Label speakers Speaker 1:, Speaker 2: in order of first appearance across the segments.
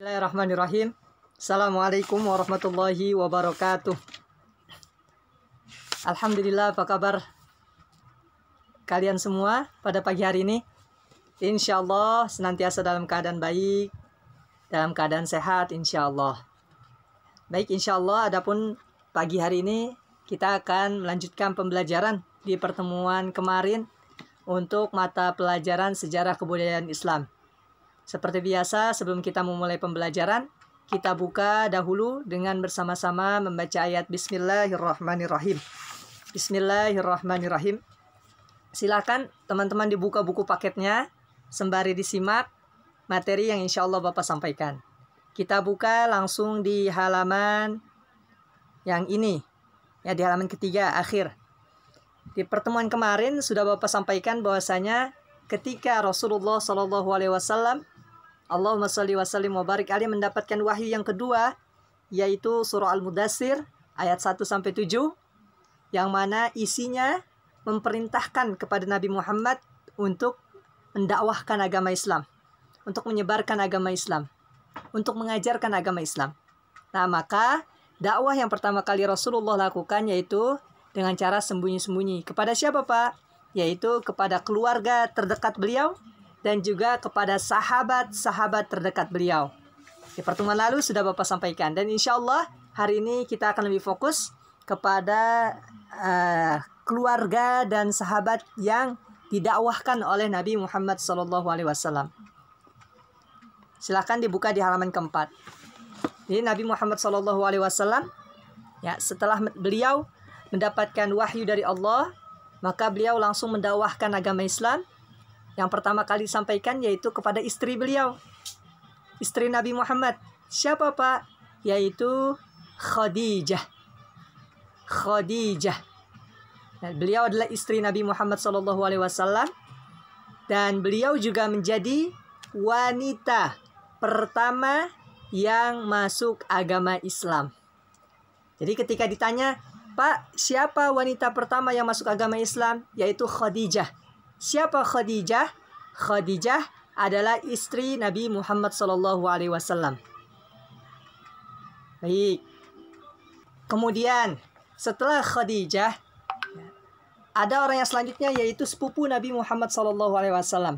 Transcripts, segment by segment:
Speaker 1: Bismillahirrahmanirrahim. Assalamualaikum warahmatullahi wabarakatuh. Alhamdulillah, apa kabar kalian semua pada pagi hari ini? Insya Allah senantiasa dalam keadaan baik, dalam keadaan sehat insya Allah. Baik, insya Allah adapun pagi hari ini kita akan melanjutkan pembelajaran di pertemuan kemarin untuk mata pelajaran sejarah kebudayaan Islam. Seperti biasa, sebelum kita memulai pembelajaran, kita buka dahulu dengan bersama-sama membaca ayat Bismillahirrahmanirrahim. Bismillahirrahmanirrahim. Silakan teman-teman dibuka buku paketnya, sembari disimak materi yang insya Allah Bapak sampaikan. Kita buka langsung di halaman yang ini, ya, di halaman ketiga akhir. Di pertemuan kemarin sudah Bapak sampaikan bahwasanya ketika Rasulullah SAW Allahumma sholli wa sallim wa barik alaihi mendapatkan wahyu yang kedua, yaitu surah Al-Mudaththir ayat 1-7, yang mana isinya memerintahkan kepada Nabi Muhammad untuk mendakwahkan agama Islam, untuk menyebarkan agama Islam, untuk mengajarkan agama Islam. Nah, maka dakwah yang pertama kali Rasulullah lakukan yaitu dengan cara sembunyi-sembunyi. Kepada siapa, Pak? Yaitu kepada keluarga terdekat beliau dan juga kepada sahabat-sahabat terdekat beliau. Di pertemuan lalu sudah Bapak sampaikan. Dan insya Allah hari ini kita akan lebih fokus kepada keluarga dan sahabat yang didakwahkan oleh Nabi Muhammad SAW. Silakan dibuka di halaman keempat. Jadi Nabi Muhammad SAW, ya, setelah beliau mendapatkan wahyu dari Allah, maka beliau langsung mendakwahkan agama Islam. Yang pertama kali disampaikan yaitu kepada istri beliau, istri Nabi Muhammad. Siapa, Pak? Yaitu Khadijah. Nah, beliau adalah istri Nabi Muhammad SAW dan beliau juga menjadi wanita pertama yang masuk agama Islam. Jadi ketika ditanya, Pak, siapa wanita pertama yang masuk agama Islam? Yaitu Khadijah. Siapa Khadijah? Khadijah adalah istri Nabi Muhammad SAW. Baik. Kemudian setelah Khadijah, ada orang yang selanjutnya yaitu sepupu Nabi Muhammad SAW,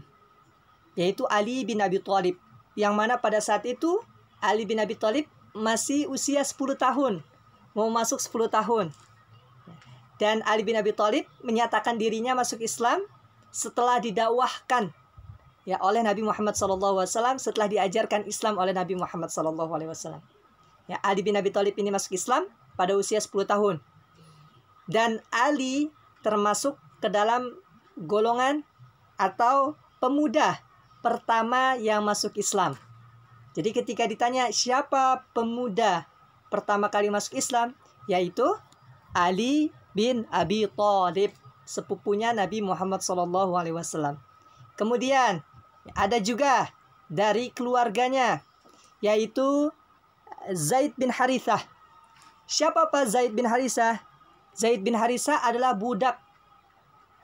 Speaker 1: yaitu Ali bin Abi Thalib. Yang mana pada saat itu Ali bin Abi Thalib masih usia 10 tahun, mau masuk 10 tahun. Dan Ali bin Abi Thalib menyatakan dirinya masuk Islam setelah didakwahkan, ya, oleh Nabi Muhammad SAW, setelah diajarkan Islam oleh Nabi Muhammad SAW. Ya, Ali bin Abi Thalib ini masuk Islam pada usia 10 tahun. Dan Ali termasuk ke dalam golongan atau pemuda pertama yang masuk Islam. Jadi ketika ditanya siapa pemuda pertama kali masuk Islam, yaitu Ali bin Abi Thalib, sepupunya Nabi Muhammad SAW. Kemudian ada juga dari keluarganya, yaitu Zaid bin Harithah. Siapa, Pak, Zaid bin Harithah? Zaid bin Harithah adalah budak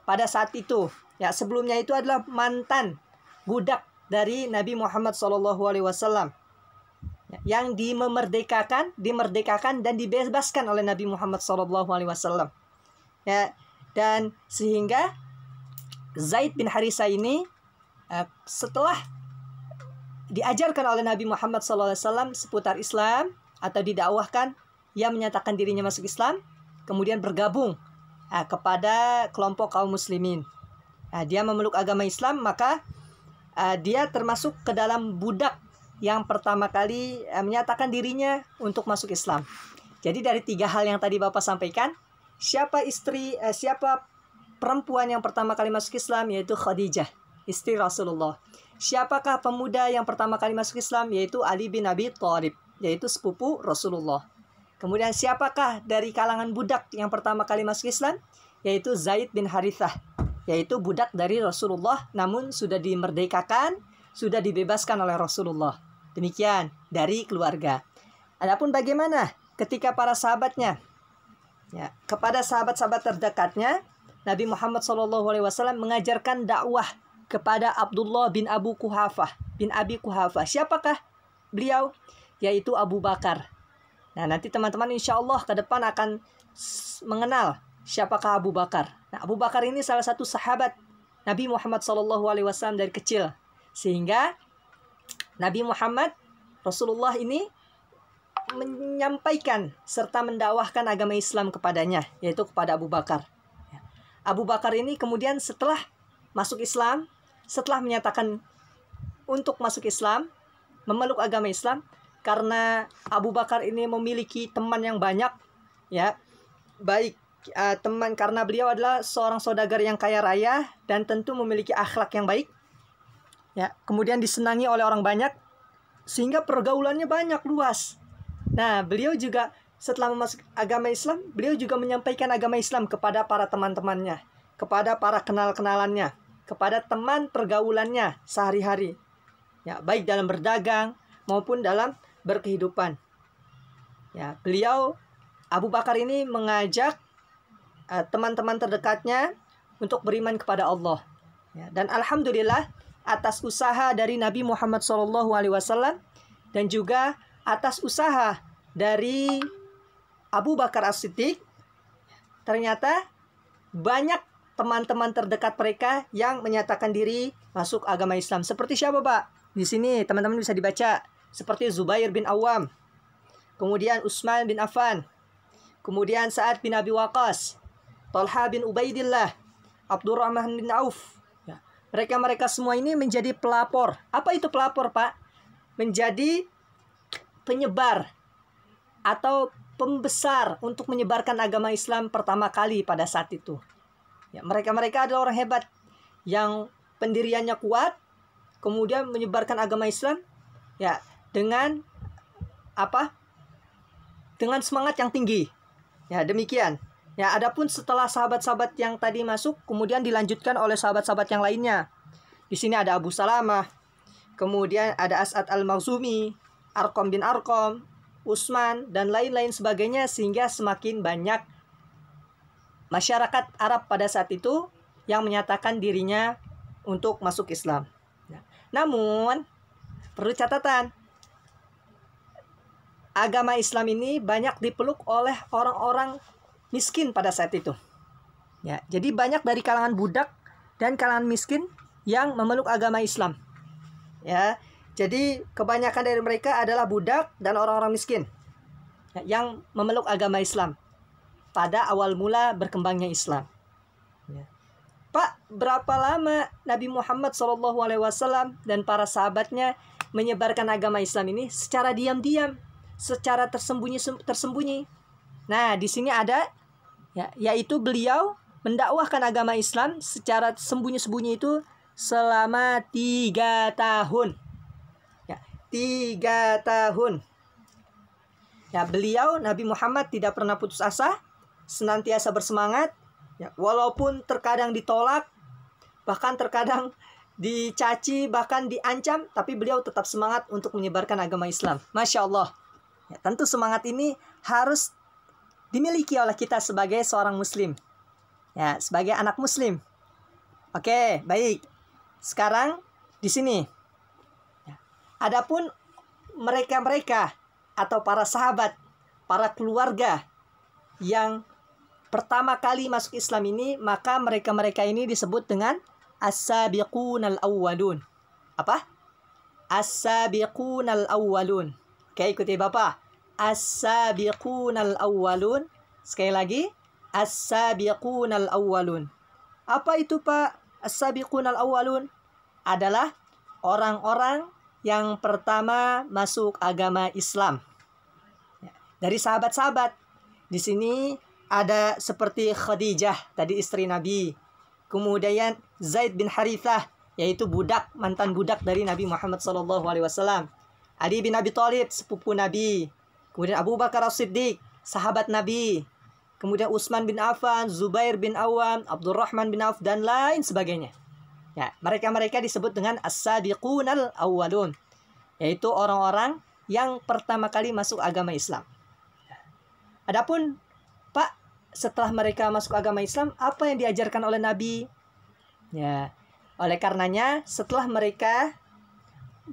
Speaker 1: pada saat itu. Ya, sebelumnya itu adalah mantan budak dari Nabi Muhammad SAW yang dimerdekakan dan dibebaskan oleh Nabi Muhammad SAW. Ya, dan sehingga Zaid bin Harithah ini setelah diajarkan oleh Nabi Muhammad SAW seputar Islam atau didakwahkan, ia menyatakan dirinya masuk Islam, kemudian bergabung kepada kelompok kaum muslimin. Dia memeluk agama Islam, maka dia termasuk ke dalam budak yang pertama kali menyatakan dirinya untuk masuk Islam. Jadi dari 3 hal yang tadi Bapak sampaikan, siapa perempuan yang pertama kali masuk Islam? Yaitu Khadijah, istri Rasulullah. Siapakah pemuda yang pertama kali masuk Islam? Yaitu Ali bin Abi Thalib, yaitu sepupu Rasulullah. Kemudian siapakah dari kalangan budak yang pertama kali masuk Islam? Yaitu Zaid bin Harithah, yaitu budak dari Rasulullah namun sudah dimerdekakan, sudah dibebaskan oleh Rasulullah. Demikian dari keluarga. Adapun bagaimana ketika para sahabatnya? Ya, kepada sahabat-sahabat terdekatnya, Nabi Muhammad SAW mengajarkan dakwah kepada Abdullah bin Abi Quhafah. Siapakah beliau, yaitu Abu Bakar. Nah, nanti teman-teman insya Allah ke depan akan mengenal siapakah Abu Bakar. Nah, Abu Bakar ini salah satu sahabat Nabi Muhammad SAW dari kecil. Sehingga Nabi Muhammad Rasulullah ini menyampaikan serta mendakwahkan agama Islam kepadanya, yaitu kepada Abu Bakar. Abu Bakar ini kemudian setelah masuk Islam, setelah menyatakan untuk masuk Islam, memeluk agama Islam, karena Abu Bakar ini memiliki teman yang banyak, ya, baik teman karena beliau adalah seorang saudagar yang kaya raya dan tentu memiliki akhlak yang baik, ya, kemudian disenangi oleh orang banyak, sehingga pergaulannya banyak, luas. Nah, beliau juga setelah masuk agama Islam, beliau juga menyampaikan agama Islam kepada para teman-temannya, kepada para kenal-kenalannya, kepada teman pergaulannya sehari-hari, ya, baik dalam berdagang maupun dalam berkehidupan. Ya, beliau Abu Bakar ini mengajak teman-teman terdekatnya untuk beriman kepada Allah. Ya, dan alhamdulillah atas usaha dari Nabi Muhammad SAW dan juga atas usaha dari Abu Bakar As-Siddiq, ternyata banyak teman-teman terdekat mereka yang menyatakan diri masuk agama Islam. Seperti siapa, Pak? Di sini teman-teman bisa dibaca. Seperti Zubair bin Awam, kemudian Utsman bin Affan, kemudian Sa'ad bin Abi Waqqas, Talha bin Ubaidillah, Abdurrahman bin Auf. Ya, mereka semua ini menjadi pelapor. Apa itu pelapor, Pak? Menjadi penyebar atau pembesar untuk menyebarkan agama Islam pertama kali pada saat itu. Ya, mereka adalah orang hebat yang pendiriannya kuat, kemudian menyebarkan agama Islam, ya, dengan apa? Dengan semangat yang tinggi. Ya, demikian. Ya, adapun setelah sahabat-sahabat yang tadi masuk, kemudian dilanjutkan oleh sahabat-sahabat yang lainnya. Di sini ada Abu Salamah, kemudian ada As'ad al-Makhzumi, Arqam bin Arqam, Utsman, dan lain-lain sebagainya, sehingga semakin banyak masyarakat Arab pada saat itu yang menyatakan dirinya untuk masuk Islam. Ya. Namun, perlu catatan, agama Islam ini banyak dipeluk oleh orang-orang miskin pada saat itu. Ya, jadi banyak dari kalangan budak dan kalangan miskin yang memeluk agama Islam. Ya, jadi kebanyakan dari mereka adalah budak dan orang-orang miskin yang memeluk agama Islam pada awal mula berkembangnya Islam. Ya. Pak, berapa lama Nabi Muhammad SAW dan para sahabatnya menyebarkan agama Islam ini secara diam-diam, secara tersembunyi. Nah, di sini ada, ya, yaitu beliau mendakwahkan agama Islam secara sembunyi-sembunyi itu selama 3 tahun. Ya, 3 tahun. Ya, beliau Nabi Muhammad tidak pernah putus asa, senantiasa bersemangat, ya, walaupun terkadang ditolak, bahkan terkadang dicaci, bahkan diancam, tapi beliau tetap semangat untuk menyebarkan agama Islam. Masya Allah. Ya, tentu semangat ini harus dimiliki oleh kita sebagai seorang muslim. Ya, sebagai anak muslim. Oke, baik. Sekarang di sini. Ya. Adapun mereka atau para sahabat, para keluarga yang pertama kali masuk Islam ini, maka mereka ini disebut dengan as-sabiqunal awwalun. Apa? As-sabiqunal awwalun. Oke, ikuti Bapak. As-sabiqunal awwalun. Sekali lagi, as-sabiqunal awwalun. Apa itu, Pak? As-sabiqunal awwalun adalah orang-orang yang pertama masuk agama Islam. Dari sahabat-sahabat. Di sini ada seperti Khadijah, tadi istri Nabi. Kemudian Zaid bin Harithah, yaitu mantan budak dari Nabi Muhammad SAW. Ali bin Abi Thalib, sepupu Nabi. Kemudian Abu Bakar As-Siddiq, sahabat Nabi. Kemudian Utsman bin Affan, Zubair bin Awam, Abdurrahman bin Auf, dan lain sebagainya. Ya, mereka disebut dengan as-sabiqunal awwalun, yaitu orang-orang yang pertama kali masuk agama Islam. Adapun, Pak, setelah mereka masuk agama Islam, apa yang diajarkan oleh Nabi? Ya, oleh karenanya setelah mereka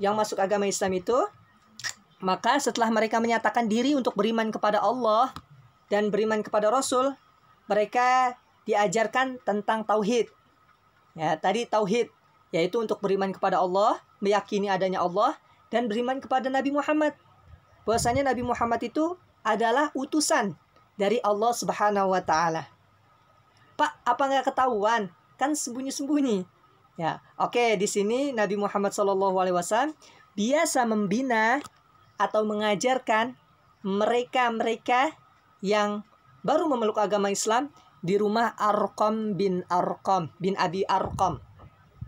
Speaker 1: yang masuk agama Islam itu, Maka setelah mereka menyatakan diri untuk beriman kepada Allah dan beriman kepada Rasul, mereka diajarkan tentang tauhid. Ya, tadi tauhid yaitu untuk beriman kepada Allah, meyakini adanya Allah, dan beriman kepada Nabi Muhammad. Bahwasanya Nabi Muhammad itu adalah utusan dari Allah Subhanahu wa taala. Pak, apa nggak ketahuan? Kan sembunyi-sembunyi. Ya, oke, di sini Nabi Muhammad SAW biasa membina atau mengajarkan mereka-mereka yang baru memeluk agama Islam di rumah Arqam bin Abi Arqam.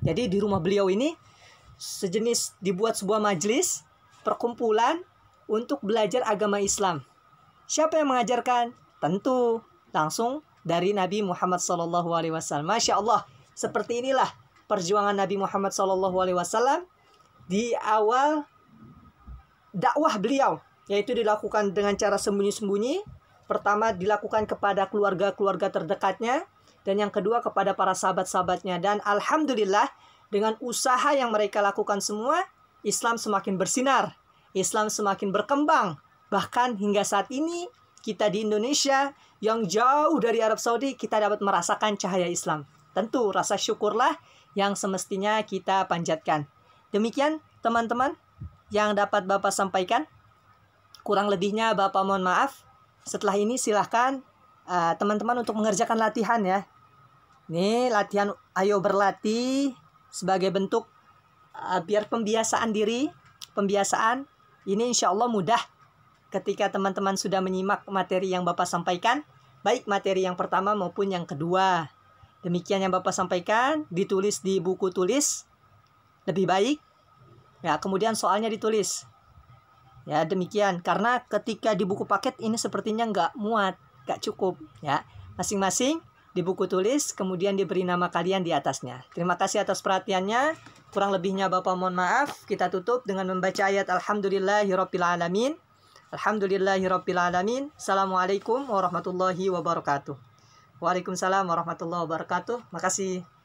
Speaker 1: Jadi di rumah beliau ini sejenis dibuat sebuah majelis perkumpulan untuk belajar agama Islam. Siapa yang mengajarkan? Tentu langsung dari Nabi Muhammad SAW. Masya Allah, seperti inilah perjuangan Nabi Muhammad SAW di awal dakwah beliau, yaitu dilakukan dengan cara sembunyi-sembunyi. Pertama dilakukan kepada keluarga-keluarga terdekatnya, dan yang kedua kepada para sahabat-sahabatnya. Dan alhamdulillah dengan usaha yang mereka lakukan semua, Islam semakin bersinar, Islam semakin berkembang. Bahkan hingga saat ini kita di Indonesia yang jauh dari Arab Saudi, kita dapat merasakan cahaya Islam. Tentu rasa syukurlah yang semestinya kita panjatkan. Demikian teman-teman yang dapat Bapak sampaikan. Kurang lebihnya Bapak mohon maaf. Setelah ini silahkan teman-teman untuk mengerjakan latihan ya. Ini latihan ayo berlatih sebagai bentuk biar pembiasaan diri. Pembiasaan ini insya Allah mudah ketika teman-teman sudah menyimak materi yang Bapak sampaikan. Baik materi yang pertama maupun yang kedua. Demikian yang Bapak sampaikan, ditulis di buku tulis lebih baik. Ya, kemudian soalnya ditulis. Ya, demikian. Karena ketika di buku paket ini sepertinya nggak muat, nggak cukup. Ya, masing-masing di buku tulis, kemudian diberi nama kalian di atasnya. Terima kasih atas perhatiannya. Kurang lebihnya Bapak mohon maaf. Kita tutup dengan membaca ayat Alhamdulillahirabbil alamin. Alhamdulillahirabbil alamin. Assalamualaikum warahmatullahi wabarakatuh. Waalaikumsalam warahmatullahi wabarakatuh. Makasih.